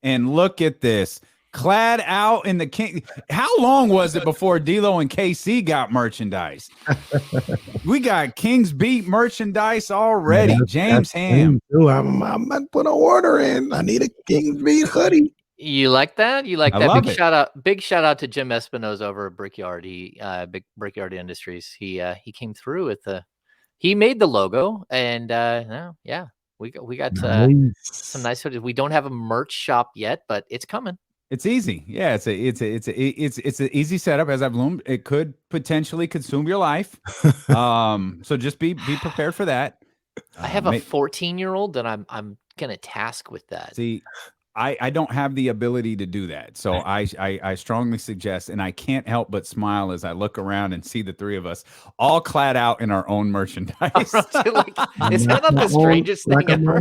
And look at this. Clad out in the King. How long was it before D'Lo and KC got merchandise? We got Kings Beat merchandise already. James Ham. I'm about to put an order in. I need a Kings Beat hoodie. You like that? You like I that? love Big it. shout out! Big shout out to Jim Espinosa over at Brickyard. Big Brickyard Industries. He came through with he made the logo, and yeah, we got some nice hoodies. We don't have a merch shop yet, but it's coming. It's easy. Yeah, it's an easy setup. As I've learned, it could potentially consume your life. So just be prepared for that. I have a 14-year-old that I'm gonna task with that. See, I don't have the ability to do that. So I strongly suggest, and I can't help but smile as I look around and see the three of us all clad out in our own merchandise. Is that not the strangest thing ever?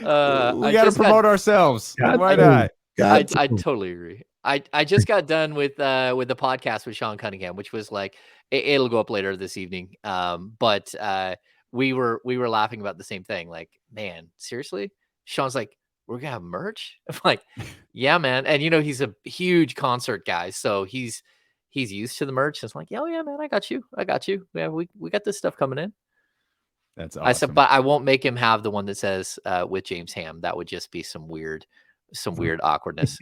We got to promote ourselves. Why not? I totally agree. I just got done with the podcast with Sean Cunningham, which was like it'll go up later this evening. But we were laughing about the same thing. Like, man, seriously? Sean's like, we're gonna have merch? I'm like, yeah, man. And he's a huge concert guy, so he's used to the merch. It's like, oh yeah, man, I got you. Yeah, we got this stuff coming in. That's awesome. I said, but I won't make him have the one that says with James Ham. That would just be some weird awkwardness.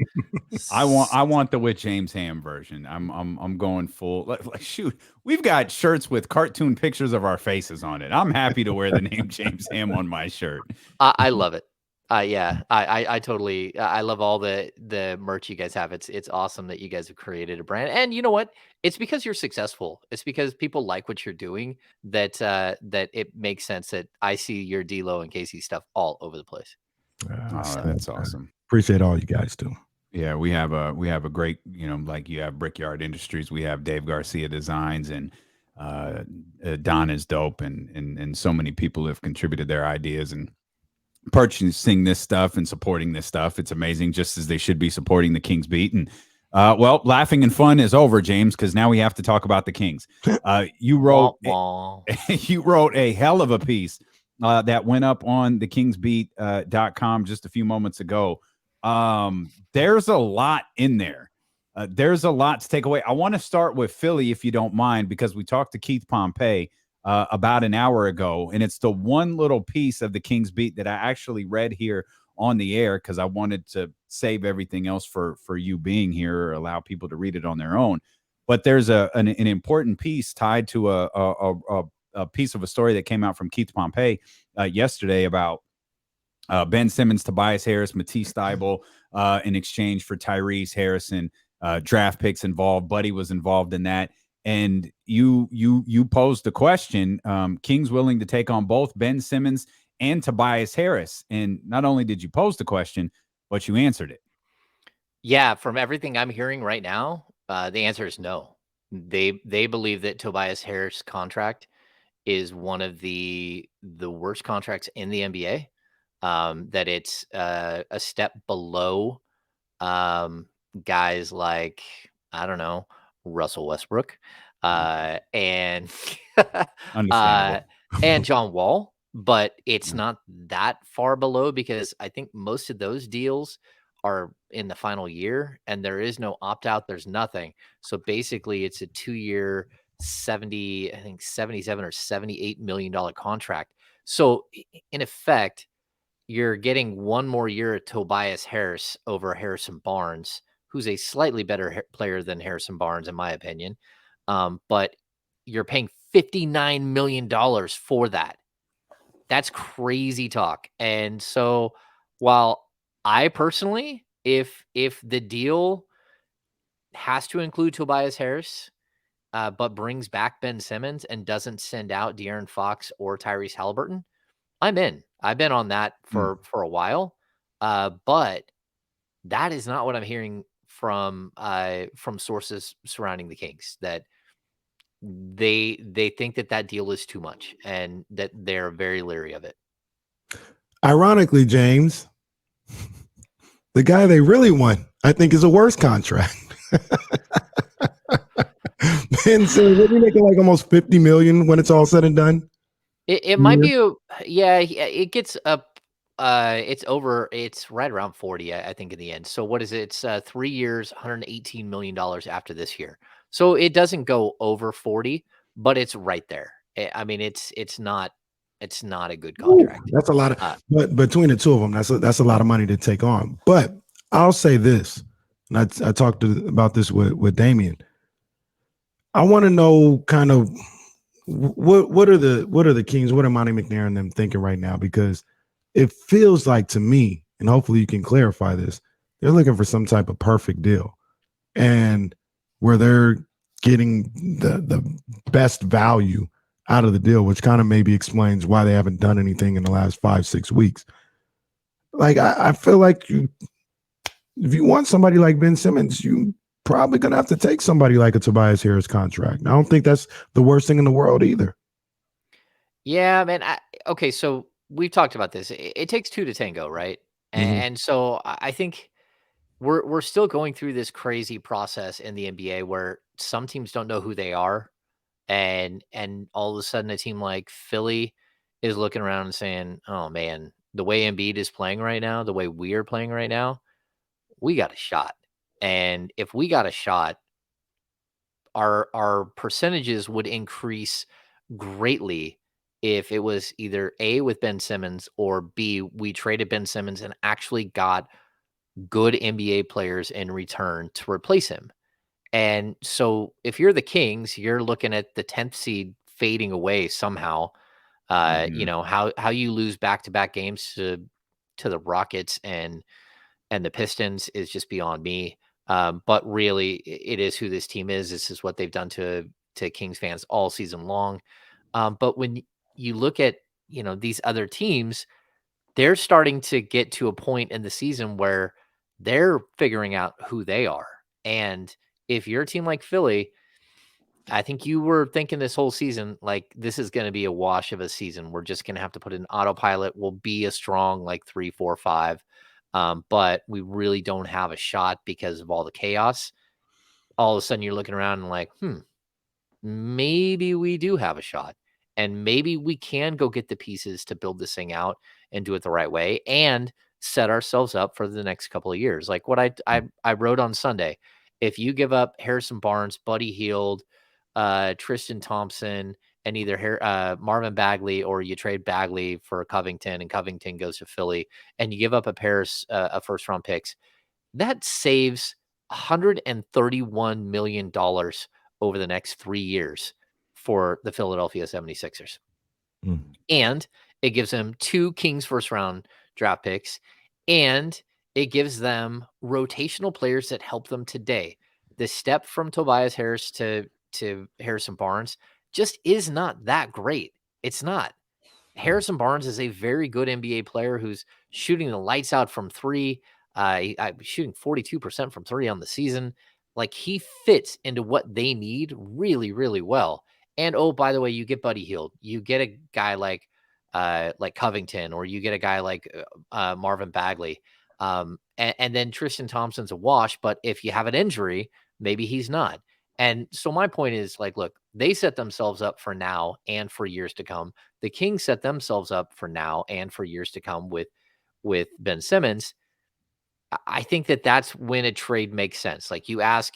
I want the with James Ham version. I'm going full. Like, shoot, we've got shirts with cartoon pictures of our faces on it. I'm happy to wear the name James Ham on my shirt. I love it. Yeah, I totally. I love all the merch you guys have. It's awesome that you guys have created a brand. And you know what? It's because you're successful. It's because people like what you're doing that it makes sense that I see your D'Lo and Casey stuff all over the place. That's awesome. Appreciate all you guys do. Yeah, we have a great, like you have Brickyard Industries, we have Dave Garcia Designs, and Don is dope, and so many people have contributed their ideas and purchasing this stuff and supporting this stuff. It's amazing, just as they should be supporting the Kings Beat. And well, laughing and fun is over, James, because now we have to talk about the Kings. You wrote a hell of a piece that went up on thekingsbeat.com just a few moments ago. There's a lot in there. There's a lot to take away. I want to start with Philly, if you don't mind, because we talked to Keith Pompey about an hour ago, and it's the one little piece of the Kings Beat that I actually read here on the air because I wanted to save everything else for you being here or allow people to read it on their own. But there's an important piece tied to a piece of a story that came out from Keith Pompey yesterday about Ben Simmons, Tobias Harris, Matisse Thybulle in exchange for Tyrese Harrison, draft picks involved. Buddy was involved in that. And you posed the question, Kings willing to take on both Ben Simmons and Tobias Harris. And not only did you pose the question, but you answered it. Yeah, from everything I'm hearing right now, the answer is no. They believe that Tobias Harris' contract is one of the worst contracts in the NBA. That it's a step below guys like, I don't know, Russell Westbrook and and John Wall, but it's not that far below because I think most of those deals are in the final year and there is no opt-out. There's nothing. So basically it's a 2-year 77 or $78 million contract. So in effect, you're getting one more year of Tobias Harris over Harrison Barnes, who's a slightly better player than Harrison Barnes, in my opinion. But you're paying $59 million for that. That's crazy talk. And so while I personally, if the deal has to include Tobias Harris, but brings back Ben Simmons and doesn't send out De'Aaron Fox or Tyrese Halliburton, I'm in. I've been on that for a while, but that is not what I'm hearing from sources surrounding the Kings. That they think that deal is too much and that they're very leery of it. Ironically, James, the guy they really want, I think, is a worse contract. Ben Simmons, we're making like almost $50 million when it's all said and done. It might years? be yeah, it gets up, it's over, it's right around 40, I think, in the end. So what is it? It's, 3 years, $118 million after this year. So it doesn't go over 40, but it's right there. I mean, it's not a good Woo, contract. that's a lot of, Uh, but between the two of them, that's a lot of money to take on. But I'll say this, and I talked about this with Damien. I want to know kind of what are the Kings, what are Monty McNair and them thinking right now? Because it feels like to me, and hopefully you can clarify this, they're looking for some type of perfect deal, and where they're getting the best value out of the deal, which kind of maybe explains why they haven't done anything in the last 5-6 weeks. Like I feel like if you want somebody like Ben Simmons, you probably gonna have to take somebody like a Tobias Harris contract. I don't think that's the worst thing in the world either. yeah, man, okay, so we've talked about this. It takes 2 to tango, right? Mhm. And so I think we're still going through this crazy process in the NBA where some teams don't know who they are, and all of a sudden a team like Philly is looking around and saying, "Oh man, the way Embiid is playing right now, the way we are playing right now, we got a shot." And if we got a shot, our percentages would increase greatly if it was either A with Ben Simmons or B we traded Ben Simmons and actually got good NBA players in return to replace him. And so if you're the Kings, you're looking at the 10th seed fading away somehow. Mhm. How you lose back-to-back games to the Rockets and the Pistons is just beyond me. But really, it is who this team is. This is what they've done to Kings fans all season long. But when you look at these other teams, they're starting to get to a point in the season where they're figuring out who they are. And if you're a team like Philly, I think you were thinking this whole season, like, this is going to be a wash of a season. We're just going to have to put in autopilot. We'll be a strong, like, 3, 4, 5. But we really don't have a shot because of all the chaos. All of a sudden, you're looking around and like, maybe we do have a shot. And maybe we can go get the pieces to build this thing out and do it the right way and set ourselves up for the next couple of years. Like what I wrote on Sunday. If you give up Harrison Barnes, Buddy Hield, Tristan Thompson, and either Marvin Bagley, or you trade Bagley for Covington and Covington goes to Philly, and you give up a pair of first round picks, that saves $131 million over the next 3 years for the Philadelphia 76ers. Mhm. And it gives them 2 Kings first round draft picks, and it gives them rotational players that help them today. The step from Tobias Harris to Harrison Barnes just is not that great. It's not. Harrison Barnes is a very good NBA player who's shooting the lights out from 3. Shooting 42% from 3 on the season. Like, he fits into what they need really, really well. And oh, by the way, you get Buddy Hield. You get a guy like Covington, or you get a guy like Marvin Bagley. And then Tristan Thompson's a wash, but if you have an injury, maybe he's not. And so my point is, like, look, they set themselves up for now and for years to come. The Kings set themselves up for now and for years to come with Ben Simmons. I think that that's when a trade makes sense. Like, you ask,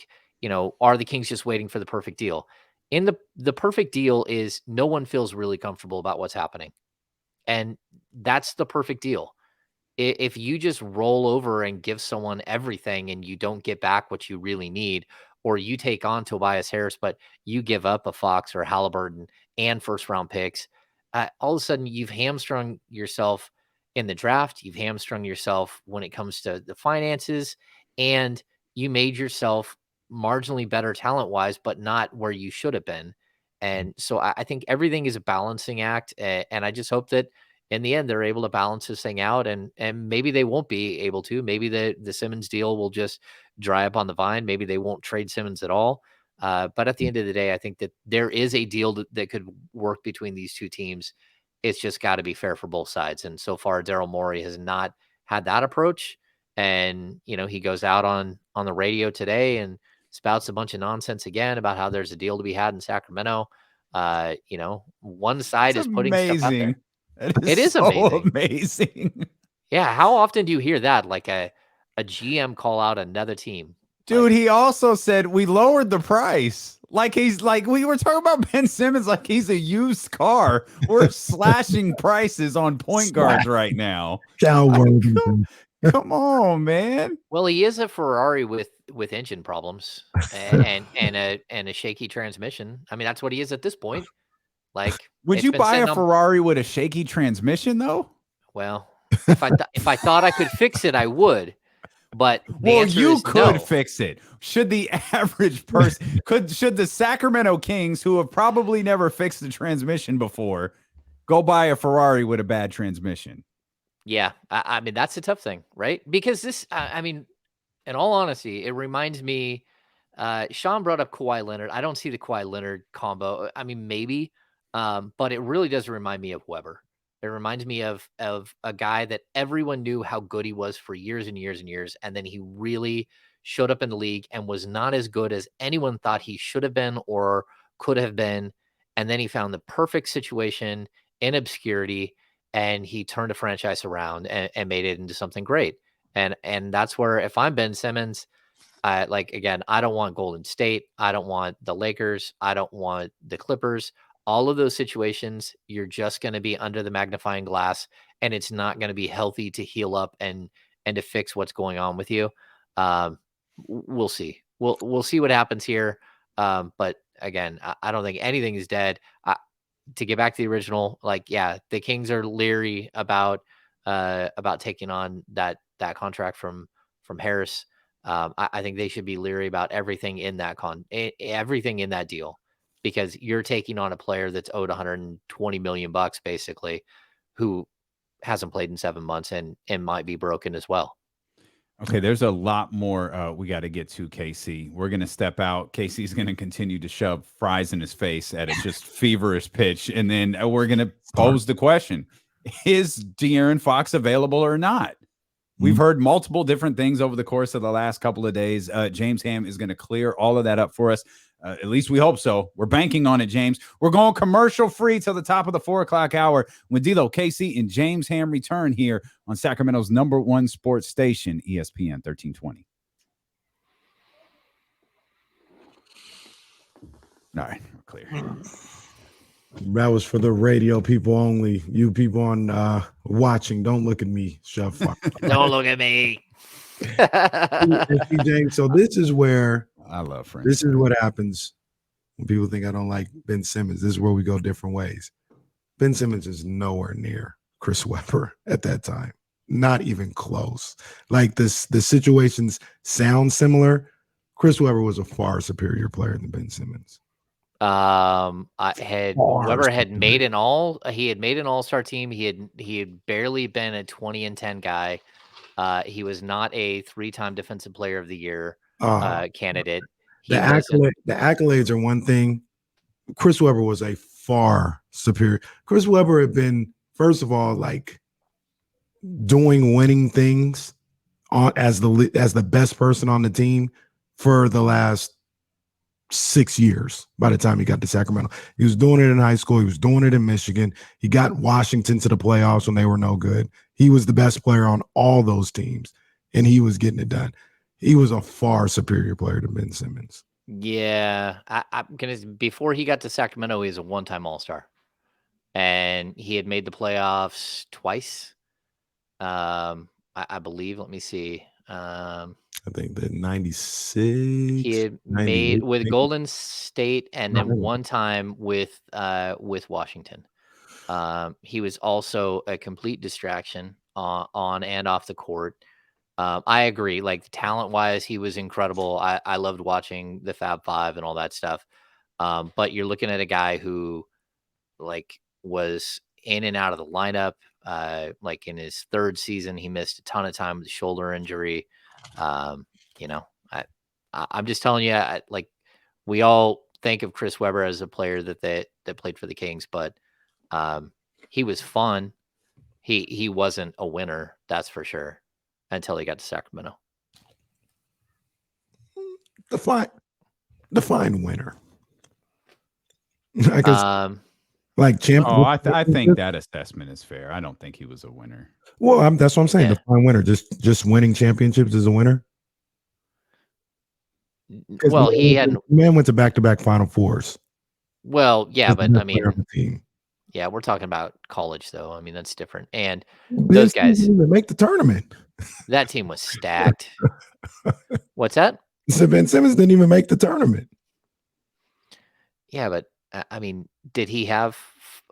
are the Kings just waiting for the perfect deal? In the perfect deal is no one feels really comfortable about what's happening. And that's the perfect deal. If you just roll over and give someone everything and you don't get back what you really need, or you take on Tobias Harris, but you give up a Fox or Halliburton and first round picks, all of a sudden you've hamstrung yourself in the draft. You've hamstrung yourself when it comes to the finances, and you made yourself marginally better talent wise, but not where you should have been. And so I think everything is a balancing act. And I just hope that in the end, they're able to balance this thing out, and maybe they won't be able to. Maybe the Simmons deal will just dry up on the vine. Maybe they won't trade Simmons at all. But at the end of the day, I think that there is a deal that could work between these two teams. It's just got to be fair for both sides. And so far, Daryl Morey has not had that approach. And he goes out on the radio today and spouts a bunch of nonsense again about how there's a deal to be had in Sacramento. one side It's is putting stuff out there. amazing. It It is is so amazing. amazing. Yeah, how often do you hear that? Like a GM call out another team? Dude, Like, he also said we lowered the price. Like he's like we were talking about Ben Simmons like he's a used car. We're slashing prices on point guards right now. Like, Coward. come on, man. well, he is a Ferrari with engine problems and a shaky transmission. I mean, that's what he is at this point. Like, Would it's you been buy a sitting on. Ferrari with a shaky transmission though? Well, if I thought I could fix it, I would. But the Well, answer you is could no. fix it. Should the average person should the Sacramento Kings, who have probably never fixed the transmission before, go buy a Ferrari with a bad transmission? Yeah, I mean that's a tough thing, right? Because this, I mean, in all honesty, it reminds me. Sean brought up Kawhi Leonard. I don't see the Kawhi Leonard combo. I mean, maybe, but it really does remind me of Weber. It reminds me of a guy that everyone knew how good he was for years and years and years, and then he really showed up in the league and was not as good as anyone thought he should have been or could have been, and then he found the perfect situation in obscurity, and he turned a franchise around and made it into something great. And that's where if I'm Ben Simmons, again, I don't want Golden State. I don't want the Lakers. I don't want the Clippers. All of those situations, you're just going to be under the magnifying glass, and it's not going to be healthy to heal up and to fix what's going on with you. We'll see. We'll see what happens here. But again, I don't think anything is dead. To get back to the original, like, yeah, the Kings are leery about taking on that contract from Harris. I think they should be leery about everything in that everything in that deal, because you're taking on a player that's owed 120 million bucks basically, who hasn't played in 7 months and might be broken as well. Okay, there's a lot more we got to get to, Casey. We're going to step out. Casey's going to continue to shove fries in his face at a just feverish pitch. And then we're going to pose the question, is De'Aaron Fox available or not? We've heard multiple different things over the course of the last couple of days. James Ham is going to clear all of that up for us. At least we hope so. We're banking on it, James. We're going commercial free till the top of the 4 o'clock hour when D'Lo, Casey, and James Ham return here on Sacramento's #1 sports station, ESPN 1320. All right, we're clear. That was for the radio people only. You people on watching, don't look at me, shove fuck. Don't look at me. James, so this is where I love French. This is what happens when people think I don't like Ben Simmons. This is where we go different ways. Ben Simmons is nowhere near Chris Webber at that time. Not even close. Like the situations sound similar. Chris Webber was a far superior player than Ben Simmons. Weber had made an all-star team. He had barely been a 20-10 guy. He was not a 3-time defensive player of the year candidate. The accolades are one thing. Chris Webber was a far superior. Chris Webber had been, first of all, like doing winning things as the best person on the team for the last 6 years. By the time he got to Sacramento, he was doing it in high school. He was doing it in Michigan. He got Washington to the playoffs when they were no good. He was the best player on all those teams, and he was getting it done. He was a far superior player to Ben Simmons. Yeah, I'm gonna. Before he got to Sacramento, he was a 1-time All-Star, and he had made the playoffs twice. I believe. Let me see. I think that 96. He had made with Golden State, and then 1 time with Washington. He was also a complete distraction on and off the court. I agree. Like talent wise, he was incredible. I loved watching the Fab Five and all that stuff. But you're looking at a guy who like was in and out of the lineup. Like in his 3rd season, he missed a ton of time with a shoulder injury. I'm just telling you, like we all think of Chris Webber as a player that played for the Kings, but he was fun. He wasn't a winner, that's for sure, until he got to Sacramento. Define winner. I guess Um, like champ. Oh, I think that assessment is fair. I don't think he was a winner. Well, that's what I'm saying. yeah. Define winner. Just winning championships is a winner. Because Well, he hadn't. man went to back Final Fours. Well, yeah, As the but I best player on mean, the team. yeah, we're talking about college, though. I mean, that's different. And Ben those Simmons guys, didn't even make the tournament. that team was stacked. What's that? So Ben Simmons didn't even make the tournament. Yeah, but I mean, did he have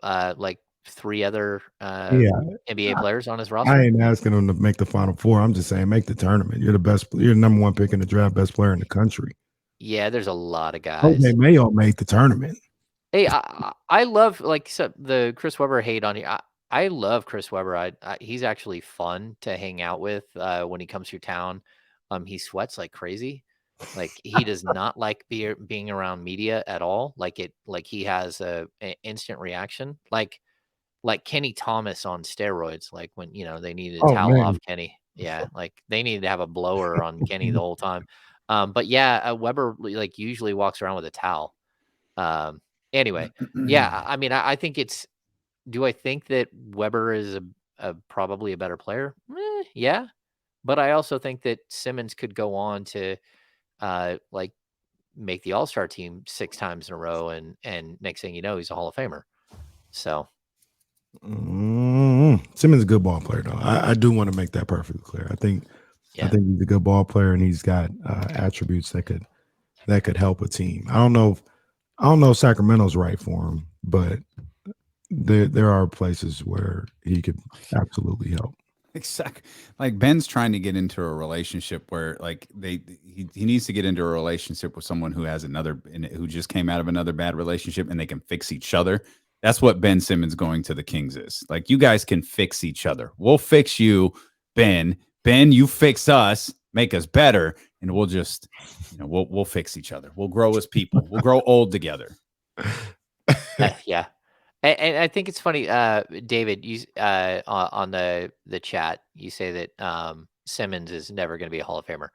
like 3 other Yeah, NBA players on his I roster? ain't asking him to make the Final Four. I'm just saying make the tournament. You're the best. You're the number one pick in the draft, best player in the country. Yeah, there's a lot of OJ guys. Mayo made the tournament. Hey, I love like the Chris Webber hate on here. I love Chris Webber. He's actually fun to hang out with when he comes through town. He sweats like crazy. Like he does not like being around media at all. Like he has a instant reaction. Like Kenny Thomas on steroids. Like when they needed to Oh towel man, off Kenny. Yeah, like they needed to have a blower on Kenny the whole time. But yeah, Weber like usually walks around with a towel. Um, anyway, yeah, I mean, I think it's. Do I think that Weber is a probably a better player? Yeah, but I also think that Simmons could go on to like make the All Star team 6 times in a row, and next thing you know, he's a Hall of Famer. So Simmons is a good ball player though. I do want to make that perfectly clear. I think he's a good ball player and he's got attributes that could help a team. I don't know if Sacramento's right for him, but there are places where he could absolutely help. Exactly. Like Ben's trying to get into a relationship where like he needs to get into a relationship with someone who has who just came out of another bad relationship and they can fix each other. That's what Ben Simmons going to the Kings is. Like you guys can fix each other. We'll fix you, Ben. Ben, you fix us, make us better, and we'll just we'll fix each other. We'll grow as people. We'll grow old together. yeah. And I think it's funny, David. You on the chat, you say that Simmons is never going to be a Hall of Famer.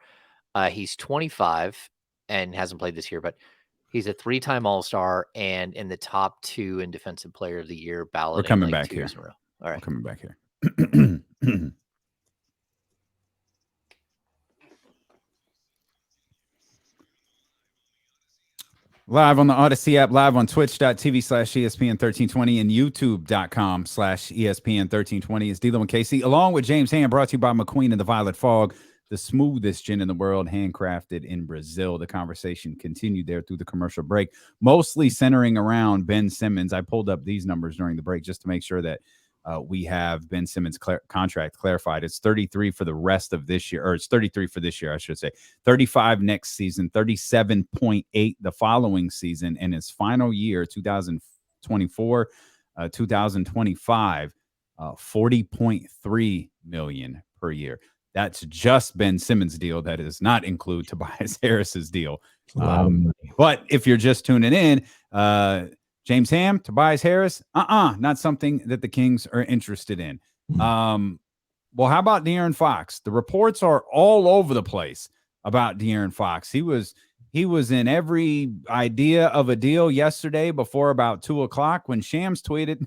He's 25 and hasn't played this year, but he's a 3-time All-Star and in the top 2 in Defensive Player of the Year balloting. We're coming like back 2 here. years in a row. All right, we're coming back here. Live on the Odyssey app, live on twitch.tv/ESPN1320 and youtube.com/ESPN1320 is D'Lo and Casey, along with James Ham, brought to you by McQueen and the Violet Fog, the smoothest gin in the world, handcrafted in Brazil. The conversation continued there through the commercial break, mostly centering around Ben Simmons. I pulled up these numbers during the break just to make sure that we have Ben Simmons' contract clarified. It's 33 for the rest of this year, or it's 33 for this year, I should say. 35 next season, 37.8 the following season, and his final year, 2024, 2025, 40.3 million per year. That's just Ben Simmons' deal. That does not include Tobias Harris's deal. But if you're just tuning in, James Ham, Tobias Harris, not something that the Kings are interested in. Well, how about De'Aaron Fox? The reports are all over the place about De'Aaron Fox. He was in every idea of a deal yesterday before about 2:00 when Shams tweeted,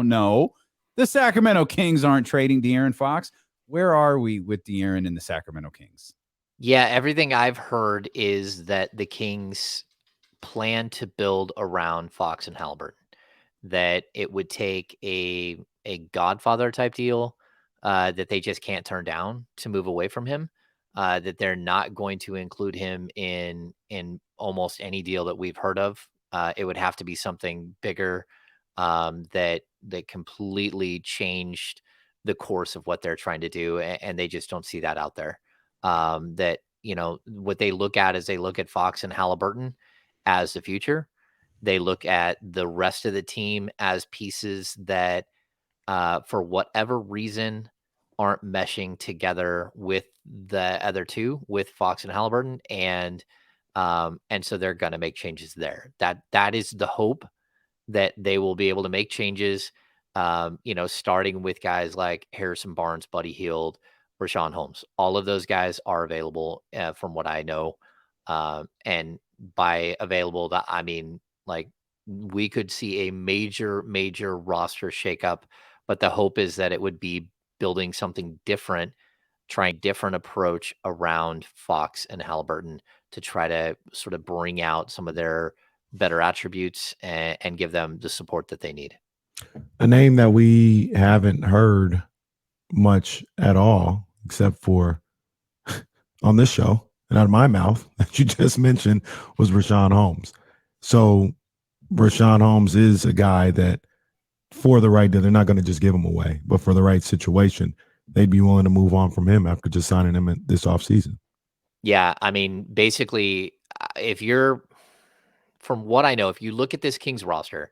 no. The Sacramento Kings aren't trading De'Aaron Fox. Where are we with De'Aaron and the Sacramento Kings? Yeah, everything I've heard is that the Kings plan to build around Fox and Halliburton. That it would take a Godfather type deal that they just can't turn down to move away from him. That they're not going to include him in almost any deal that we've heard of. It would have to be something bigger that completely changed the course of what they're trying to do, and they just don't see that out there. That what they look at is they look at Fox and Halliburton as the future. They look at the rest of the team as pieces that, for whatever reason, aren't meshing together with the other two, with Fox and Halliburton, and so they're going to make changes there. That is the hope, that they will be able to make changes. Starting with guys like Harrison Barnes, Buddy Hield, Rashawn Holmes. All of those guys are available, from what I know, and by available, that I mean like we could see a major roster shakeup, but the hope is that it would be building something different, trying different approach around Fox and Halliburton to try to sort of bring out some of their better attributes and give them the support that they need. A name that we haven't heard much at all, except for on this show and out of my mouth that you just mentioned, was Rashawn Holmes. So Rashawn Holmes is a guy that for the right deal, they're not going to just give him away, but for the right situation, they'd be willing to move on from him after just signing him in this offseason. Yeah, I mean, basically, if you're, from what I know, if you look at this Kings roster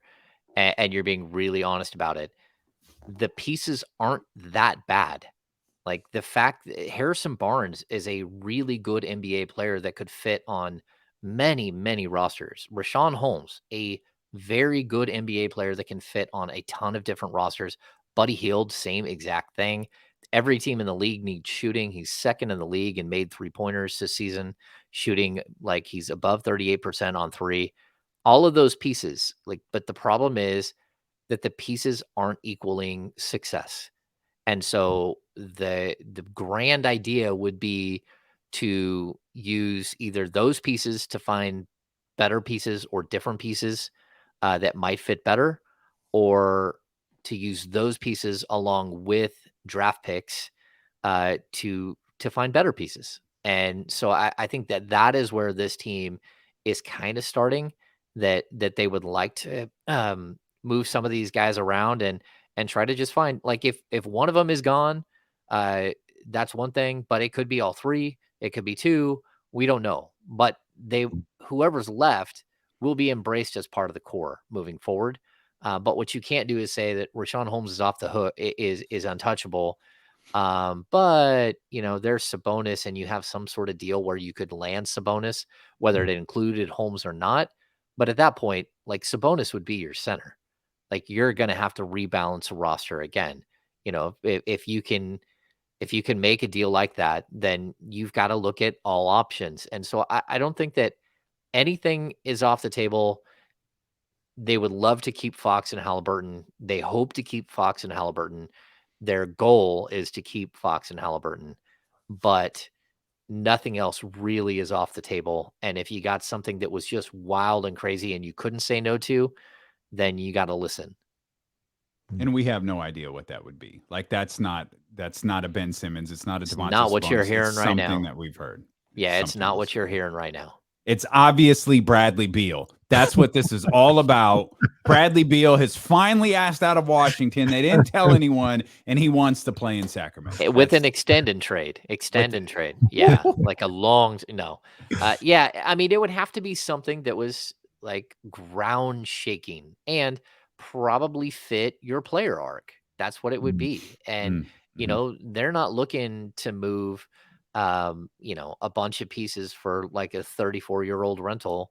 and you're being really honest about it, the pieces aren't that bad. Like the fact that Harrison Barnes is a really good NBA player that could fit on many rosters. Rashawn Holmes, a very good NBA player that can fit on a ton of different rosters. Buddy Hield, same exact thing. Every team in the league needs shooting. He's second in the league and made 3-pointers this season, shooting like he's above 38% on three. All of those pieces, like, but the problem is that the pieces aren't equaling success. And so the grand idea would be to use either those pieces to find better pieces or different pieces that might fit better, or to use those pieces along with draft picks to find better pieces. And so I think that that is where this team is kind of starting. That they would like to move some of these guys around and try to just find, like, if one of them is gone, uh, that's one thing, but it could be all three, it could be two, we don't know. But they, whoever's left will be embraced as part of the core moving forward. But what you can't do is say that Rashawn Holmes is off the hook, is untouchable. But you know, there's Sabonis, and you have some sort of deal where you could land Sabonis, whether it included Holmes or not. But at that point, like, Sabonis would be your center. Like, you're going to have to rebalance a roster again. You know, if you can make a deal like that, then you've got to look at all options. And so I don't think that anything is off the table. They would love to keep Fox and Halliburton. They hope to keep Fox and Halliburton. Their goal is to keep Fox and Halliburton, but nothing else really is off the table. And if you got something that was just wild and crazy and you couldn't say no to, then you got to listen. And we have no idea what that would be. Like, that's not a Ben Simmons. It's not a It's Domantas not what you're Sabonis. hearing It's right now. something that we've heard. Yeah, it's something not else. what you're hearing right now. It's obviously Bradley Beal. That's what this is all about. Bradley Beal has finally asked out of Washington. They didn't tell anyone, and he wants to play in Sacramento. With an extend and trade. Yeah, like a long no. Yeah, I mean, it would have to be something that was like ground shaking and probably fit your player arc. That's what it would be. And you know, they're not looking to move you know, a bunch of pieces for like a 34-year-old rental.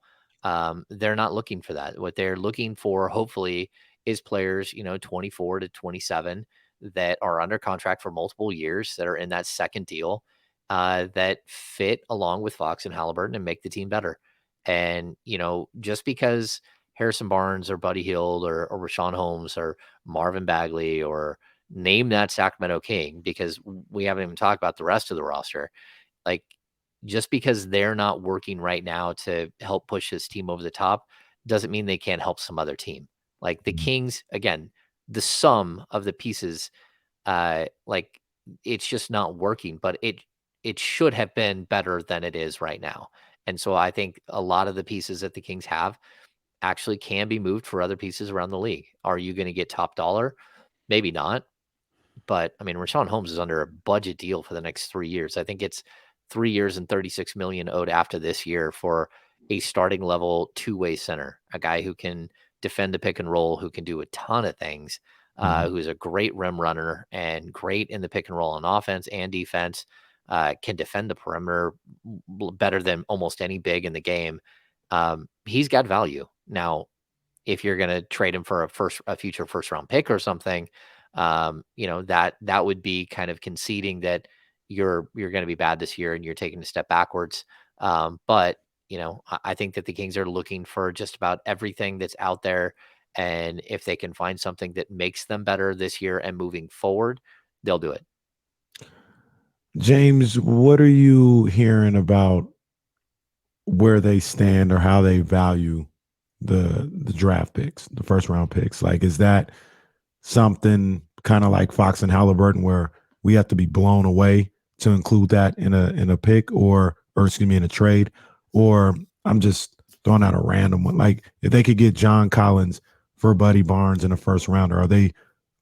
They're not looking for that. What they're looking for, hopefully, is players, you know, 24 to 27 that are under contract for multiple years, that are in that second deal, that fit along with Fox and Halliburton and make the team better. And, you know, just because Harrison Barnes or Buddy Hield or Rashawn Holmes or Marvin Bagley, or name that Sacramento King, because we haven't even talked about the rest of the roster, like, just because they're not working right now to help push this team over the top doesn't mean they can't help some other team. Like the Kings, again, the sum of the pieces, like, it's just not working, but it should have been better than it is right now. And so I think a lot of the pieces that the Kings have actually can be moved for other pieces around the league. Are you going to get top dollar? Maybe not. But I mean, Rashawn Holmes is under a budget deal for the next 3 years. I think it's 3 years and 36 million owed after this year for a starting level two-way center, a guy who can defend the pick and roll, who can do a ton of things, who is a great rim runner and great in the pick and roll on offense and defense, can defend the perimeter better than almost any big in the game. He's got value. Now, if you're going to trade him for a future first round pick or something, you know, that would be kind of conceding that you're going to be bad this year and you're taking a step backwards. But I think that the Kings are looking for just about everything that's out there. And if they can find something that makes them better this year and moving forward, they'll do it. James, what are you hearing about where they stand or how they value the draft picks, the first round picks? Like, is that something kind of like Fox and Halliburton where we have to be blown away to include that in a pick or excuse me, in a trade? Or I'm just throwing out a random one. Like if they could get John Collins for Buddy Barnes in a first rounder,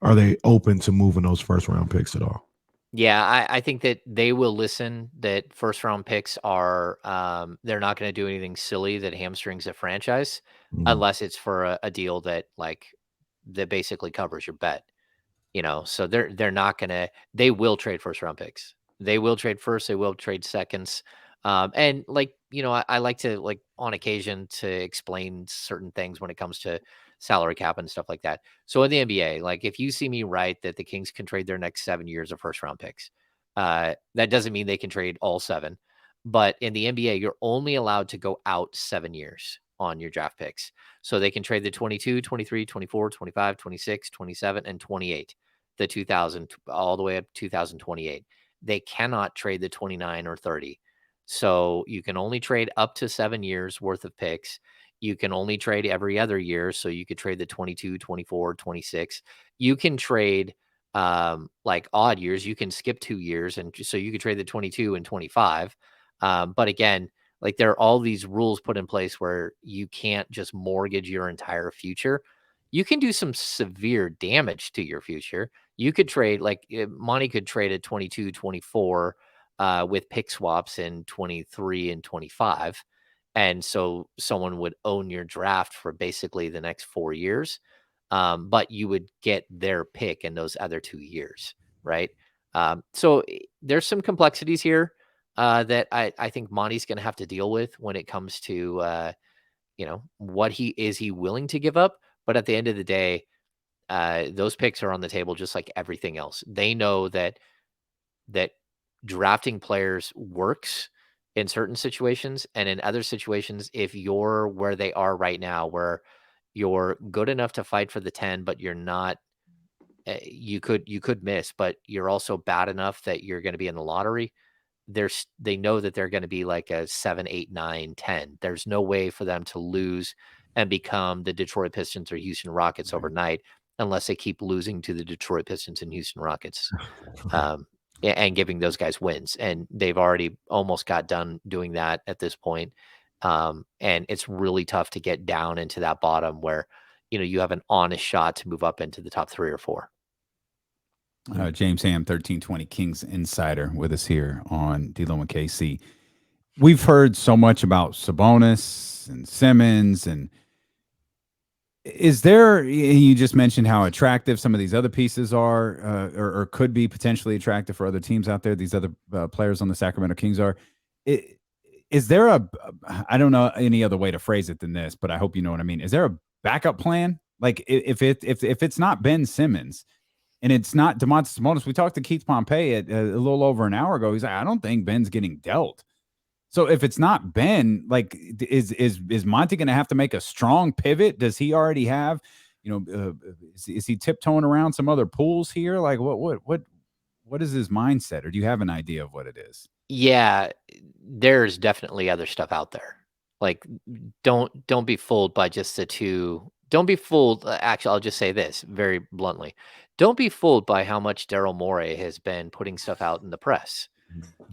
are they open to moving those first round picks at all? Yeah, I think that they will listen, that first round picks are they're not going to do anything silly that hamstrings a franchise Mm. unless it's for a deal that basically covers your bet. So they're not gonna they will trade first round picks. They will trade first, they will trade seconds. And I like to on occasion to explain certain things when it comes to salary cap and stuff like that. So in the NBA, like if you see me right that the Kings can trade their next 7 years of first round picks, that doesn't mean they can trade all seven. But in the NBA, you're only allowed to go out 7 years on your draft picks. So they can trade the 22, 23, 24, 25, 26, 27, and 28, the 2000 all the way up to 2028. They cannot trade the 29 or 30. So you can only trade up to 7 years worth of picks. You can only trade every other year. So you could trade the 22, 24, 26. You can trade like odd years. You can skip 2 years. And so you could trade the 22 and 25. But again, like there are all these rules put in place where you can't just mortgage your entire future. You can do some severe damage to your future. You could trade Monty could trade at 22, 24 with pick swaps in 23 and 25. And so someone would own your draft for basically the next 4 years. But you would get their pick in those other 2 years. Right. There's some complexities here that I think Monty's going to have to deal with when it comes to, what he willing to give up. But at the end of the day, those picks are on the table just like everything else. They know that drafting players works in certain situations, and in other situations, if you're where they are right now, where you're good enough to fight for the 10, but you're not, you could miss, but you're also bad enough that you're going to be in the lottery. They know that they're going to be like a 7, 8, 9, 10. There's no way for them to lose and become the Detroit Pistons or Houston Rockets overnight unless they keep losing to the Detroit Pistons and Houston Rockets, um, and giving those guys wins. And they've already almost got done doing that at this point. And it's really tough to get down into that bottom where you have an honest shot to move up into the top 3 or 4. James Ham, 1320 Kings Insider, with us here on D-Lo and KC. We've heard so much about Sabonis and Simmons, and is there? You just mentioned how attractive some of these other pieces are, or could be potentially attractive for other teams out there. These other players on the Sacramento Kings are. Is there I don't know any other way to phrase it than this, but I hope you know what I mean. Is there a backup plan? Like if it's not Ben Simmons and it's not Domantas Sabonis, we talked to Keith Pompey a little over an hour ago. He's like, I don't think Ben's getting dealt. So if it's not Ben, like is Monty going to have to make a strong pivot? Does he already have, is he tiptoeing around some other pools here? Like what is his mindset, or do you have an idea of what it is? Yeah, there's definitely other stuff out there. Like, don't be fooled by just the two. Don't be fooled. Actually, I'll just say this very bluntly: don't be fooled by how much Daryl Morey has been putting stuff out in the press.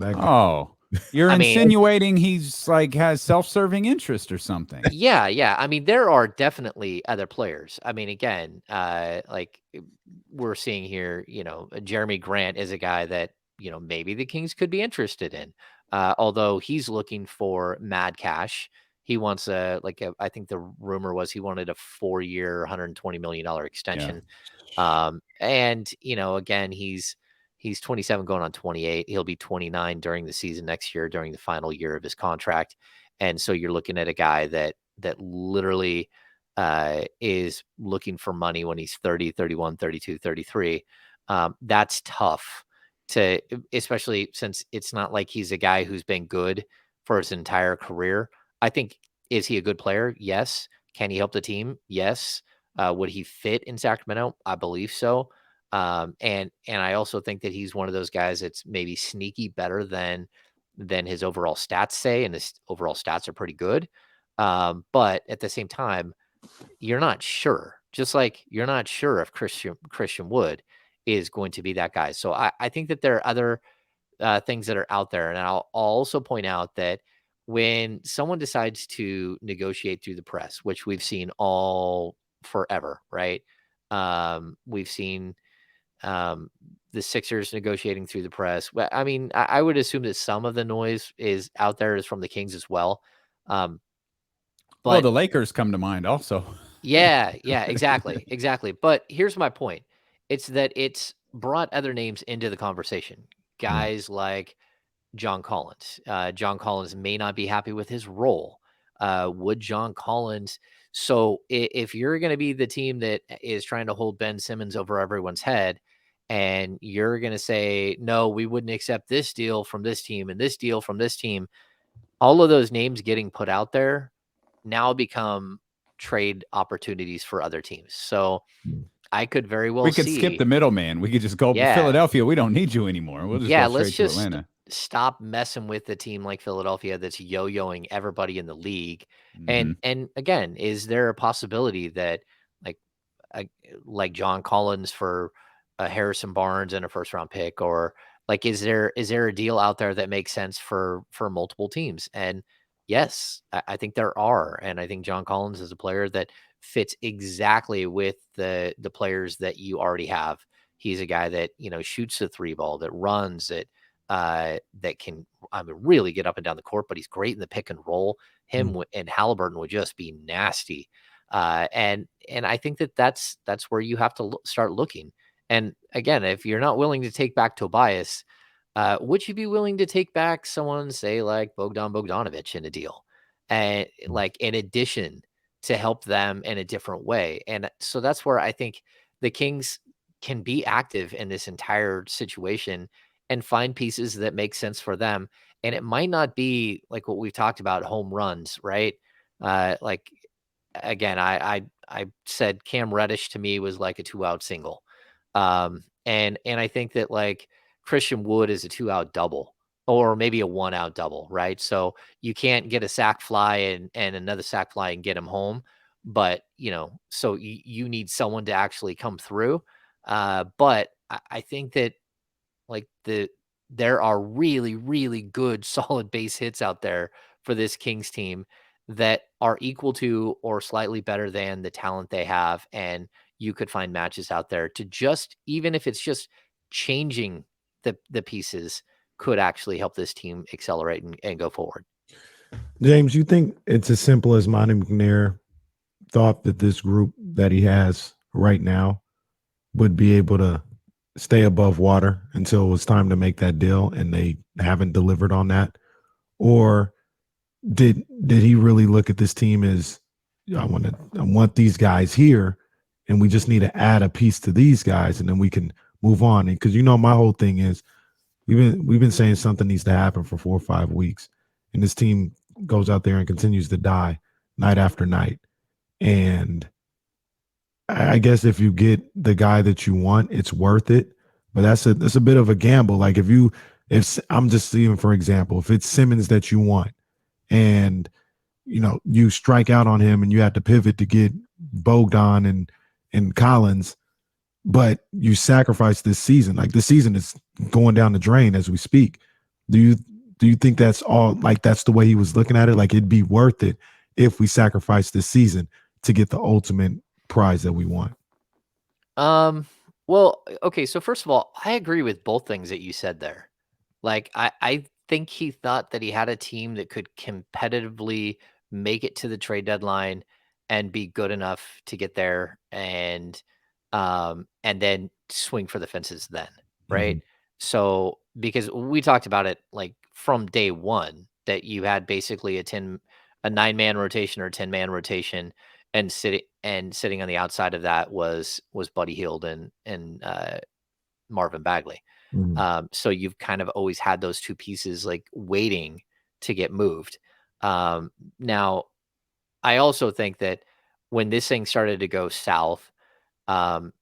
Oh, you're I mean, insinuating he's like has self-serving interest or something. yeah. I mean, there are definitely other players. I mean, again, we're seeing here, Jeremy Grant is a guy that, maybe the Kings could be interested in. Although he's looking for mad cash. He wants I think the rumor was he wanted a 4-year, $120 million Yeah. extension. And, again, he's 27 going on 28. He'll be 29 during the season next year, during the final year of his contract. And so you're looking at a guy that literally is looking for money when he's 30, 31, 32, 33. That's tough especially since it's not like he's a guy who's been good for his entire career. I think, is he a good player? Yes. Can he help the team? Yes. Would he fit in Sacramento? I believe so. And I also think that he's one of those guys that's maybe sneaky better than his overall stats say, and his overall stats are pretty good. But at the same time, you're not sure. Just like you're not sure if Christian Wood is going to be that guy. So I think that there are other things that are out there. And I'll also point out that when someone decides to negotiate through the press, which we've seen all forever, right? We've seen the Sixers negotiating through the press. Well, I mean, I would assume that some of the noise is out there is from the Kings as well. Um, Well, but the Lakers come to mind also. yeah, exactly, exactly. But here's my point: it's that it's brought other names into the conversation. Right. Guys like John Collins. John Collins may not be happy with his role. Would John Collins? So if you're going to be the team that is trying to hold Ben Simmons over everyone's head, and you're going to say, no, we wouldn't accept this deal from this team and this deal from this team, all of those names getting put out there now become trade opportunities for other teams. So I could very well We could skip see, the middleman. We could just go yeah, Philadelphia. We don't need you anymore. We'll just yeah, go let's straight to just Atlanta. stop messing with a team like Philadelphia that's yo-yoing everybody in the league. Hmm. And again, is there a possibility that like uh, like John Collins for Harrison Barnes and a first round pick, or like is there a deal out there that makes sense for multiple teams? And yes, I think there are, and I think John Collins is a player that fits exactly with the players that you already have. He's a guy that shoots the three ball, that runs, that can really get up and down the court, but he's great in the pick and roll. Him Mm. and Halliburton would just be nasty. And I think that's where you have to start looking. And again, if you're not willing to take back Tobias, would you be willing to take back someone, say like Bogdan Bogdanovic, in a deal, and like in addition to help them in a different way? And so that's where I think the Kings can be active in this entire situation and find pieces that make sense for them. And it might not be like what we've talked about, home runs, right? Like again, I said Cam Reddish to me was like a 2-out single. And I think that like Christian Wood is a 2-out double or maybe a 1-out double, right? So you can't get a sack fly and another sack fly and get him home. But so you need someone to actually come through. But I think that like there are really, really good solid base hits out there for this Kings team that are equal to or slightly better than the talent they have. And you could find matches out there to just, even if it's just changing the pieces, could actually help this team accelerate and go forward. James, you think it's as simple as Monty McNair thought that this group that he has right now would be able to stay above water until it was time to make that deal and they haven't delivered on that? Or did he really look at this team as I want these guys here and we just need to add a piece to these guys and then we can move on? Because my whole thing is we've been saying something needs to happen for 4 or 5 weeks, and this team goes out there and continues to die night after night. And I guess if you get the guy that you want, it's worth it. But that's a bit of a gamble. Like if I'm just seeing, for example, if it's Simmons that you want, and you strike out on him, and you have to pivot to get Bogdan and Collins, but you sacrifice this season. Like this season is going down the drain as we speak. Do you think that's all? Like that's the way he was looking at it. Like it'd be worth it if we sacrifice this season to get the ultimate prize that we want. Well, okay, so first of all, I agree with both things that you said there. Like I think he thought that he had a team that could competitively make it to the trade deadline and be good enough to get there and then swing for the fences then, right? Mhm. So because we talked about it like from day one that you had basically a 9-man rotation or 10-man rotation, and sitting on the outside of that was Buddy Hield and Marvin Bagley. Mhm. So you've kind of always had those two pieces like waiting to get moved. Now, I also think that when this thing started to go south, um,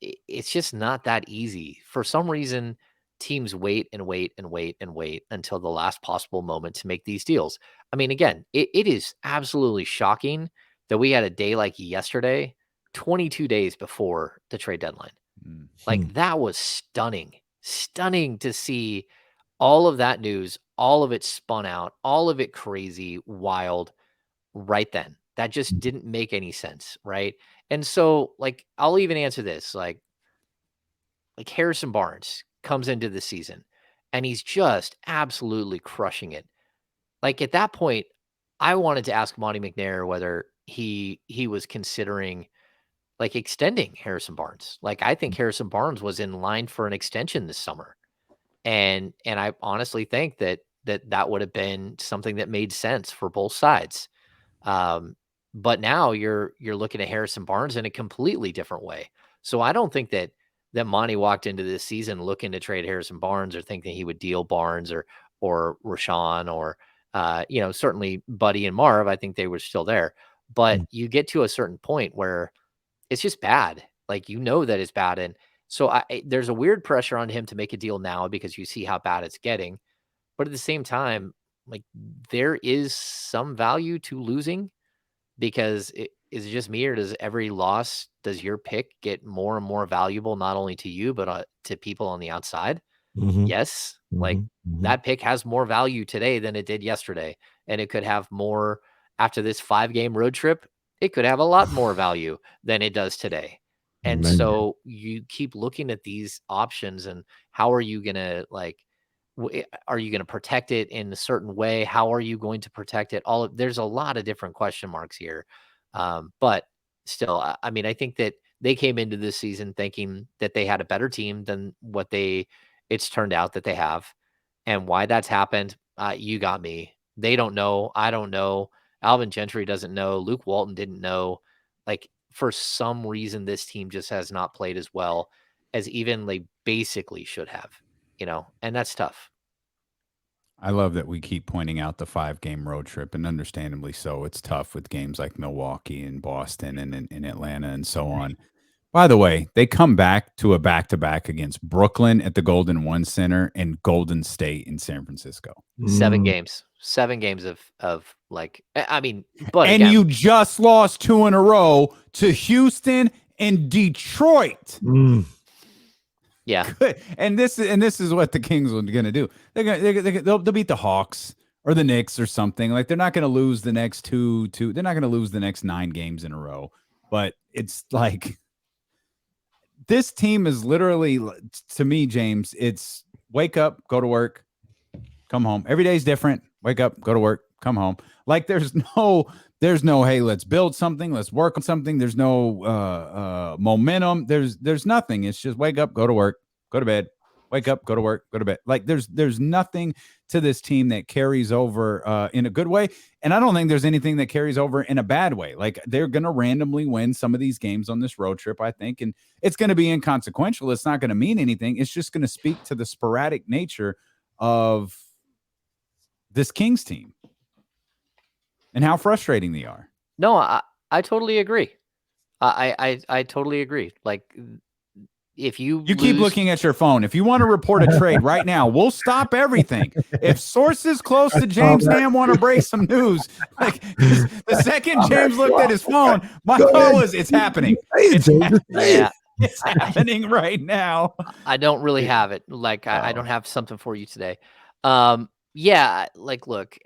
it's just not that easy. For some reason, teams wait and wait and wait and wait until the last possible moment to make these deals. I mean, again, it is absolutely shocking that we had a day like yesterday, 22 days before the trade deadline. Mm. Hmm. Like, that was stunning. Stunning to see all of that news, all of it spun out, all of it crazy, wild right then. That just didn't make any sense, right? And so, like, I'll even answer this, like Harrison Barnes comes into the season and he's just absolutely crushing it. Like, at that point, I wanted to ask Monty McNair whether he was considering like extending Harrison Barnes. Like, I think Harrison Barnes was in line for an extension this summer. And I honestly think that would have been something that made sense for both sides. Um, but now you're looking at Harrison Barnes in a completely different way. So I don't think that Monty walked into this season looking to trade Harrison Barnes or thinking he would deal Barnes or Rashawn or certainly Buddy and Marv. I think they were still there. But you get to a certain point where it's just bad. Like, that it's bad. And so there's a weird pressure on him to make a deal now because you see how bad it's getting. But at the same time, like, there is some value to losing because is it just me, or does your pick get more and more valuable, not only to you, but to people on the outside? Hmm. Yes. Like, Hmm. Hmm. that pick has more value today than it did yesterday. And it could have more after this 5-game road trip. It could have a lot more value than it does today. And Man. so you keep looking at these options and how are you going to are you going to protect it in a certain way? How are you going to protect it? There's a lot of different question marks here. But still, I mean, I think that they came into this season thinking that they had a better team than what it's turned out that they have. And why that's happened, you got me. They don't know. I don't know. Alvin Gentry doesn't know. Luke Walton didn't know. Like, for some reason, this team just has not played as well as even they basically should have, and that's tough. I love that we keep pointing out the 5-game road trip, and understandably so. It's tough with games like Milwaukee and Boston and Atlanta and so on. By the way, they come back to a back-to-back against Brooklyn at the Golden One Center and Golden State in San Francisco. 7 Mm. games. 7 games of like, I mean, but And again, you just lost 2 in a row to Houston and Detroit. Mm. yeah. And this is what the Kings are going to do. They'll beat the Hawks or the Knicks or something. Like, they're not going to lose the next two. They're not going to lose the next 9 games in a row. But it's like, this team is literally, to me, James, it's wake up, go to work, come home. Every day's different. Wake up, go to work, come home. Like, there's no, hey, let's build something, let's work on something. There's no momentum. There's nothing. It's just wake up, go to work, go to bed, wake up, go to work, go to bed. Like, there's nothing to this team that carries over in a good way. And I don't think there's anything that carries over in a bad way. Like, they're going to randomly win some of these games on this road trip, I think. And it's going to be inconsequential. It's not going to mean anything. It's just going to speak to the sporadic nature of this Kings team and how frustrating they are. No, I totally agree. I totally agree. Like, if you keep looking at your phone. If you want to report a trade right now, we'll stop everything. If sources close to James Ham want to break some news, like, the second James looked at his phone, my call was, it's happening. yeah, It's happening right now. I don't really have it. Like, I don't have something for you today. Yeah, like, look,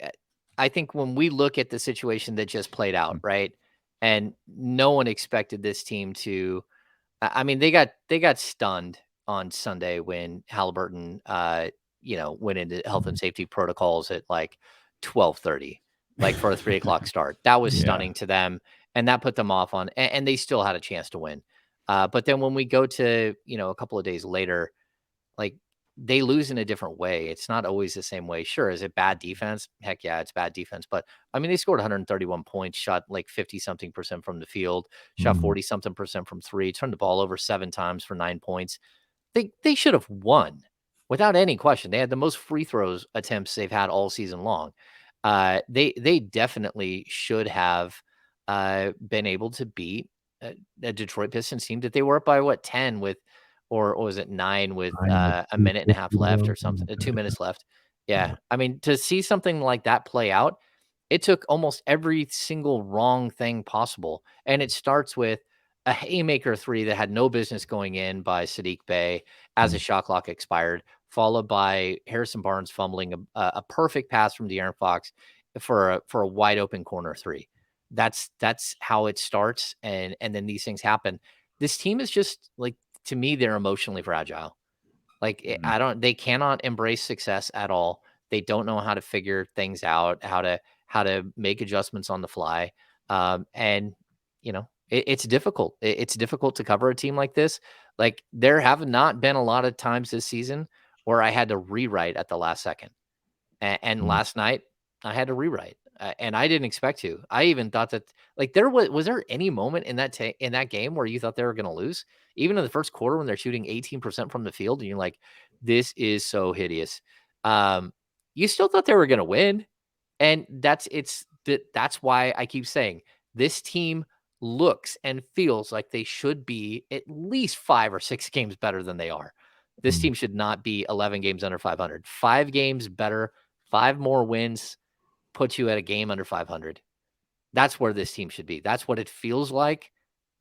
I think when we look at the situation that just played out, right, and no one expected this team to. I mean, they got stunned on Sunday when Halliburton, went into health and safety protocols at like 12:30, like for a 3 o'clock start. That was stunning to them, and that put them off on. And they still had a chance to win. But then when we go to a couple of days later, like, they lose in a different way. It's not always the same way. Sure, is it bad defense? Heck yeah, it's bad defense. But I mean, they scored 131 points, shot like 50 something percent from the field, shot 40 something percent from three, turned the ball over 7 times for 9 points. They should have won without any question. They had the most free throws attempts they've had all season long. They definitely should have been able to beat a Detroit Pistons team that they were up by 10 with, or was it 9 with 1.5 minutes left or something, 2 minutes left. Yeah, I mean, to see something like that play out, it took almost every single wrong thing possible, and it starts with a haymaker three that had no business going in by Sadiq Bey as a shot clock expired, followed by Harrison Barnes fumbling a perfect pass from De'Aaron Fox for a wide open corner three. That's how it starts, and then these things happen. This team is just like, to me, they're emotionally fragile. Like, Mhm. they cannot embrace success at all. They don't know how to figure things out, how to make adjustments on the fly. And it's difficult. It's difficult to cover a team like this. Like, there have not been a lot of times this season where I had to rewrite at the last second. And Mm. last night I had to rewrite, and I didn't expect to. I even thought that, like, was there any moment in in that game where you thought they were going to lose? Even in the first quarter when they're shooting 18% from the field, and you're like, this is so hideous. Um, you still thought they were going to win, and that's why I keep saying this team looks and feels like they should be at least 5 or 6 games better than they are. This Mm. team should not be 11 games under 500. 5 games better, 5 more wins puts you at a game under 500. That's where this team should be. That's what it feels like.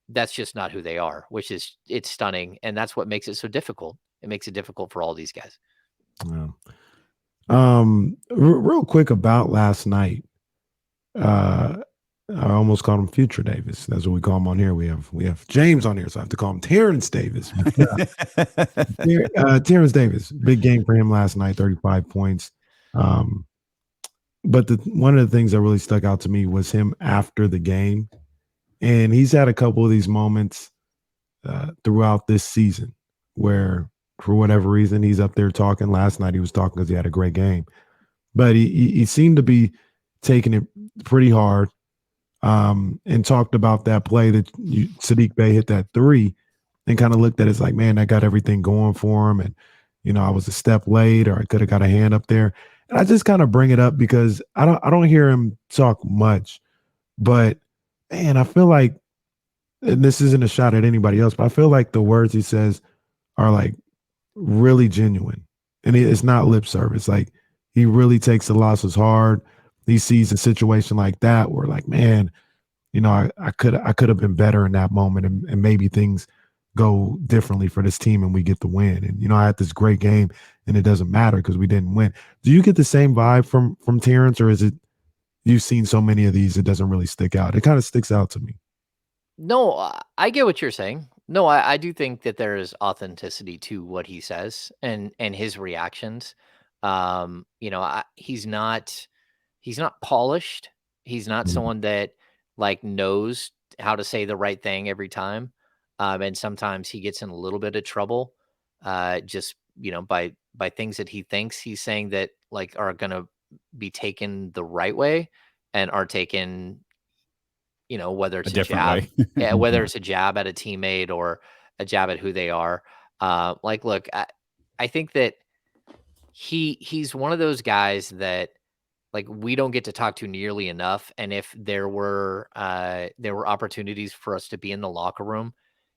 That's just not who they are, which is, it's stunning, and that's what makes it so difficult. It makes it difficult for all these guys. Yeah. Real quick about last night. Uh, I almost called him Future Davis. That's what we call him on here. We have James on here, so I have to call him Terrence Davis. Terrence Davis, big game for him last night, 35 points. Um, but one of the things that really stuck out to me was him after the game, and he's had a couple of these moments throughout this season where, for whatever reason, he's up there talking. Last night he was talking because he had a great game, but he seemed to be taking it pretty hard, and talked about that play that Sadiq Bey hit that three, and kind of looked at it as like, man, that got everything going for him. And, I was a step late, or I could have got a hand up there. And I just kind of bring it up because I don't hear him talk much, but man, I feel like, and this isn't a shot at anybody else, but I feel like the words he says are like really genuine. And it's not lip service. Like, he really takes the losses hard. He sees a situation like that where, like, man, I could have been better in that moment, and maybe things go differently for this team and we get the win. And I had this great game and it doesn't matter because we didn't win. Do you get the same vibe from Terrence, or is it you've seen so many of these it doesn't really stick out? It kind of sticks out to me. No, I get what you're saying. No, I do think that there is authenticity to what he says and his reactions. He's not polished. He's not Mhm. someone that, like, knows how to say the right thing every time. And sometimes he gets in a little bit of trouble, just by things that he thinks he's saying that, like, are gonna be taken the right way and are taken, whether A it's a different jab, way. yeah, whether Mhm. it's a jab at a teammate or a jab at who they are. Like, look, I think that he's one of those guys that, like, we don't get to talk to nearly enough. And if there were opportunities for us to be in the locker room,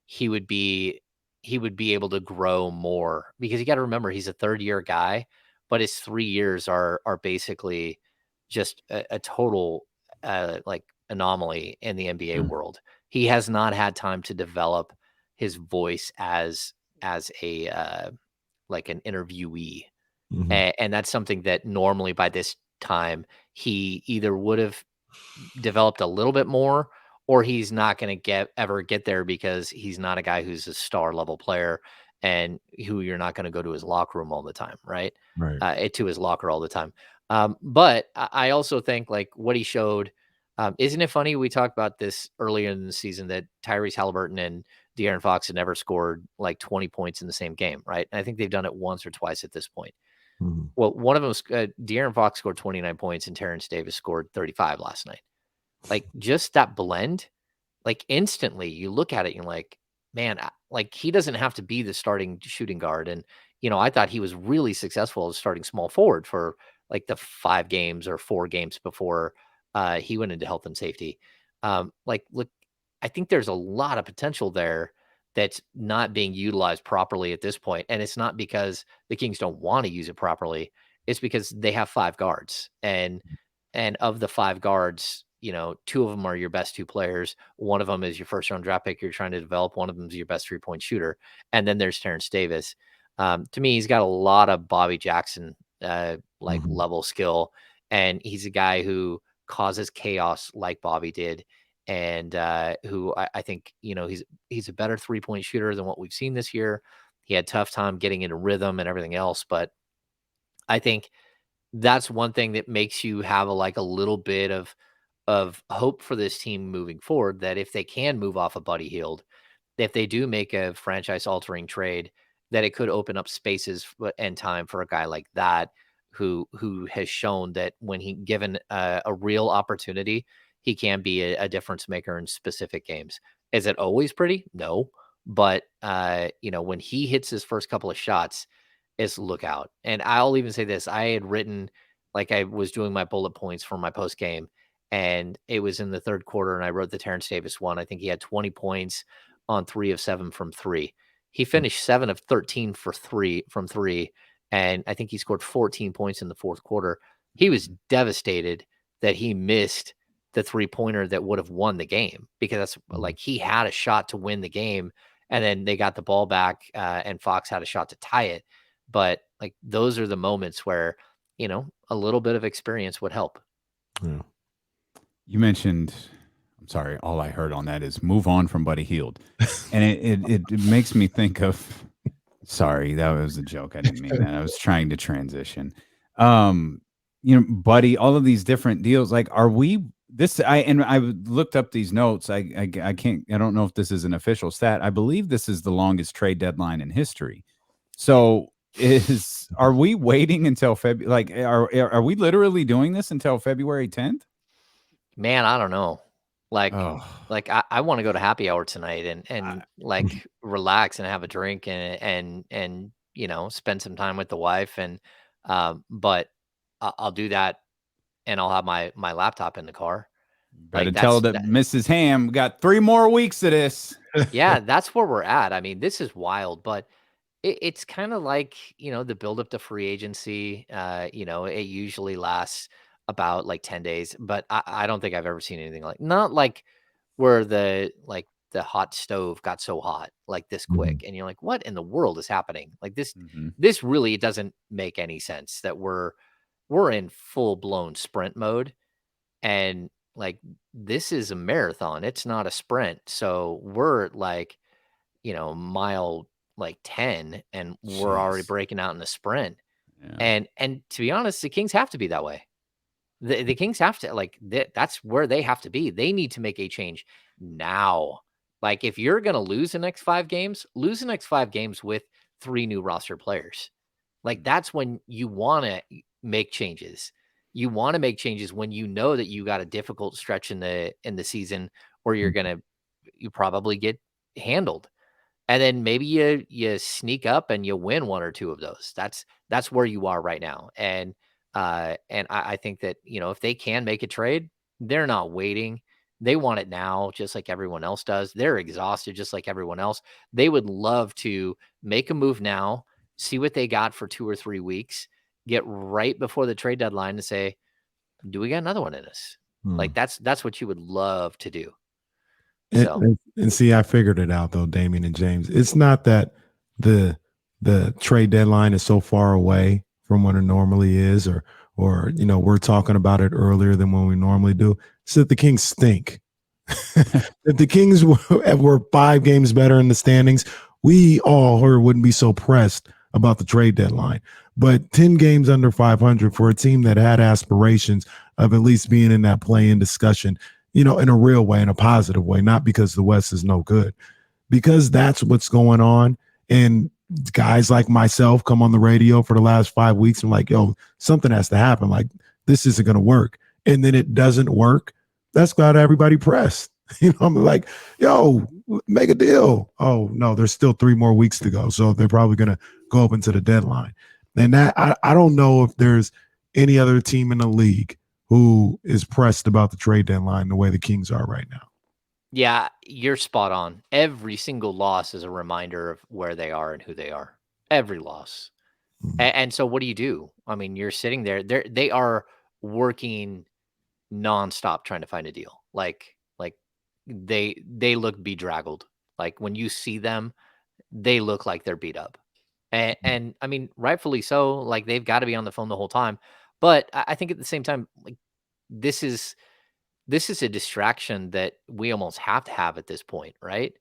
he would be he would be able to grow more, because you got to remember he's a third year guy, but his 3 years are basically just a total like anomaly in the NBA Mm. world. He has not had time to develop his voice as a like an interviewee, Mhm. and that's something that normally by this time he either would have developed a little bit more, or he's not going to ever get there because he's not a guy who's a star level player and who you're not going to go to his locker room all the time, right? Right. To his locker all the time. But I also think, like, what he showed. Isn't it funny? We talked about this earlier in the season that Tyrese Halliburton and De'Aaron Fox had never scored like 20 points in the same game, right? And I think they've done it once or twice at this point. Mhm. Well, one of them, De'Aaron Fox scored 29 points and Terrence Davis scored 35 last night. Like, just that blend, like, instantly you look at it and you're like, man, like, he doesn't have to be the starting shooting guard. And, I thought he was really successful as starting small forward for like the 5 games or 4 games before he went into health and safety. Look, I think there's a lot of potential there that's not being utilized properly at this point. And it's not because the Kings don't want to use it properly. It's because they have 5 guards. And of the 5 guards, 2 of them are your best 2 players. One of them is your first round draft pick you're trying to develop. One of them is your best 3-point shooter. And then there's Terrence Davis. To me, he's got a lot of Bobby Jackson level skill. And he's a guy who causes chaos like Bobby did. And who I think, he's a better 3-point shooter than what we've seen this year. He had tough time getting into rhythm and everything else. But I think that's one thing that makes you have a little bit of hope for this team moving forward, that if they can move off of Buddy Hield, if they do make a franchise altering trade, that it could open up spaces and time for a guy like that who has shown that when he given a real opportunity, he can be a difference maker in specific games. Is it always pretty? No. But when he hits his first couple of shots, is look out. And I'll even say this. I had written, I was doing my bullet points for my post game, and it was in the 3rd quarter, and I wrote the Terrence Davis one. I think he had 20 points on 3 of 7 from 3. He finished 7 of 13 from 3. And I think he scored 14 points in the 4th quarter. He was devastated that he missed the 3-pointer that would have won the game, because that's he had a shot to win the game, and then they got the ball back, and Fox had a shot to tie it. But those are the moments where, a little bit of experience would help. Yeah. You mentioned, I'm sorry, all I heard on that is move on from Buddy Hield. And it makes me think of, sorry, that was a joke. I didn't mean that. I was trying to transition. Buddy, all of these different deals, are we I looked up these notes. I don't know if this is an official stat. I believe this is the longest trade deadline in history. So are we waiting until February? Are we literally doing this until February 10th? Man, I don't know. Oh. I want to go to happy hour tonight and relax and have a drink and spend some time with the wife. And but I'll do that, and I'll have my laptop in the car. Better tell that Mrs. Ham got 3 more weeks of this. Yeah, that's where we're at. I mean, this is wild, but it's kind of the build up to free agency. It usually lasts about 10 days, but I don't think I've ever seen anything not where the hot stove got so hot this quick. And you're like, what in the world is happening? This really doesn't make any sense, that we're in full blown sprint mode. And this is a marathon. It's not a sprint. So we're mile 10, and we're already breaking out in the sprint. Yeah. And to be honest, the Kings have to be that way. The Kings have to that's where they have to be. They need to make a change now. If you're going to lose the next 5 games, lose the next 5 games with 3 new roster players. That's when you want to make changes. You want to make changes when you know that you got a difficult stretch in the season where you probably get handled. And then maybe you sneak up and you win 1 or 2 of those. That's where you are right now. And I think that, if they can make a trade, they're not waiting. They want it now, just like everyone else does. They're exhausted, just like everyone else. They would love to make a move now, see what they got for 2 or 3 weeks, get right before the trade deadline and say, do we got another one in us? That's what you would love to do. And see, I figured it out though, Damian and James. It's not that the trade deadline is so far away from when it normally is, or we're talking about it earlier than when we normally do. It's that the Kings stink. If the Kings were 5 games better in the standings, we all wouldn't be so pressed about the trade deadline. But 10 games under 500 for a team that had aspirations of at least being in that play-in discussion, in a real way, in a positive way, not because the West is no good, because that's what's going on. And guys like myself come on the radio for the last 5 weeks and like, yo, something has to happen. This isn't going to work. And then it doesn't work. That's got everybody pressed. I'm like, yo, make a deal. Oh, no, there's still 3 more weeks to go. So they're probably going to go up into the deadline. And that I don't know if there's any other team in the league who is pressed about the trade deadline the way the Kings are right now. Yeah, you're spot on. Every single loss is a reminder of where they are and who they are. Every loss. And so what do? I mean, you're sitting there. They are working nonstop trying to find a deal. Like they look bedraggled. Like when you see them, they look like they're beat up. And I mean, rightfully so. Like they've got to be on the phone the whole time. But I think at the same time, like this is a distraction that we almost have to have at this point, right?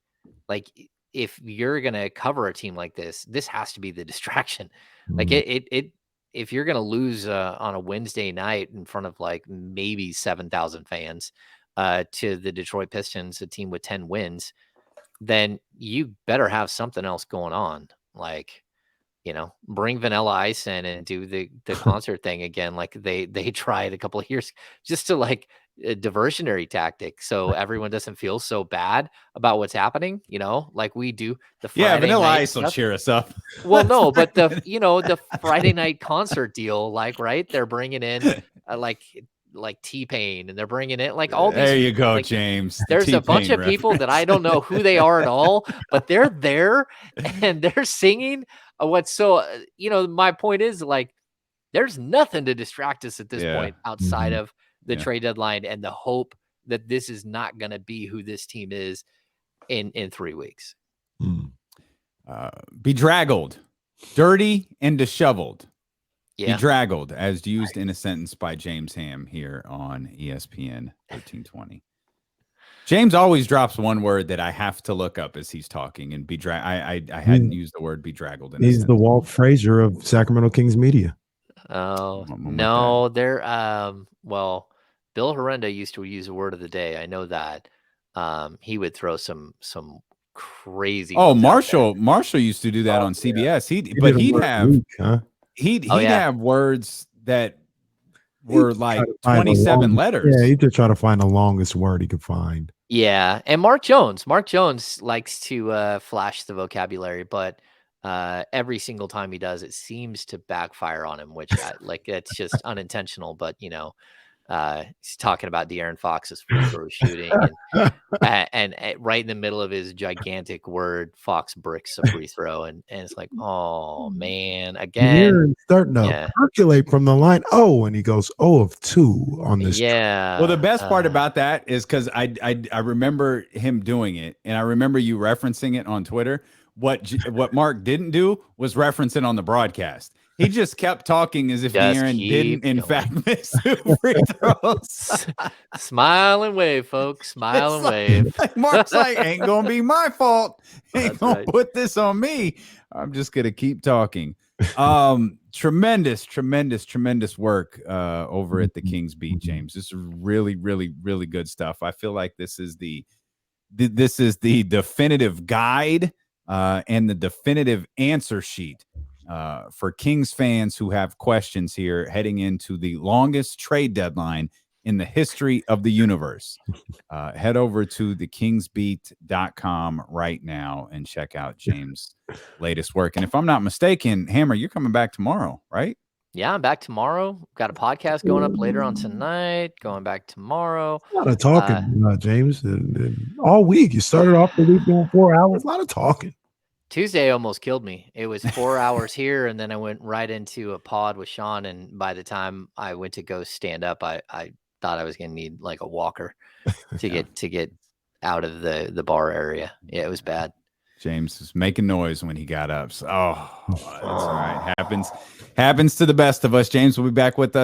Like if you're gonna cover a team like this has to be the distraction. Like it if you're gonna lose on a Wednesday night in front of like maybe 7,000 fans to the Detroit Pistons, a team with 10 wins, then you better have something else going on. Like, bring Vanilla Ice in and do the concert thing again, like they tried a couple of years, just to like a diversionary tactic, so everyone doesn't feel so bad about what's happening. Like we do the Friday Vanilla night Ice will stuff. cheer us up. Well, no, but the Friday night concert deal, like, right? They're bringing in like T-Pain, and they're bringing in like all these. There you go, like, James. There's a bunch T-Pain of people that I don't know who they are at all, but they're there and they're singing. My point is, like, there's nothing to distract us at this point outside of the trade deadline and the hope that this is not going to be who this team is in 3 weeks. Bedraggled, dirty, and disheveled. Yeah. Bedraggled, as used in a sentence by James Ham here on ESPN 1320. James always drops one word that I have to look up as he's talking, and I hadn't used the word bedraggled. He's the Walt Frazier of Sacramento Kings media. Oh, no, they're well, Bill Horrenda used to use a word of the day. I know that. He would throw some crazy. Oh, Marshall used to do that on CBS. He'd have words that were like 27 letters. Yeah, he'd just try to find the longest word he could find. Yeah, and Mark Jones likes to flash the vocabulary, but every single time he does, it seems to backfire on him, which it's just unintentional. But he's talking about De'Aaron Fox's free throw shooting, and right in the middle of his gigantic word, Fox bricks a free throw, and it's like, oh man, again, starting to percolate from the line. Oh, and he goes 0 of 2 on this. Yeah. Well, the best part about that is because I remember him doing it, and I remember you referencing it on Twitter. What Mark didn't do was reference it on the broadcast. He just kept talking as if De'Aaron didn't, in fact, miss free throws. Smile and wave, folks. Smile and wave. Like Mark's like, ain't going to be my fault. Ain't going to put this on me. I'm just going to keep talking. Tremendous work over at the Kings Beat, James. This is really, really, really good stuff. I feel like this is the definitive guide and the definitive answer sheet for Kings fans who have questions here heading into the longest trade deadline in the history of the universe. Head over to thekingsbeat.com right now and check out James' latest work. And if I'm not mistaken, Hammer, you're coming back tomorrow, right? Yeah, I'm back tomorrow. Got a podcast going up later on tonight. Going back tomorrow. A lot of talking, James. All week, you started off the week doing 4 hours. A lot of talking. Tuesday almost killed me. It was 4 hours here, and then I went right into a pod with Sean. And by the time I went to go stand up, I thought I was going to need like a walker to get out of the bar area. Yeah, it was bad. James was making noise when he got up. So, that's all right. Happens to the best of us. James will be back with us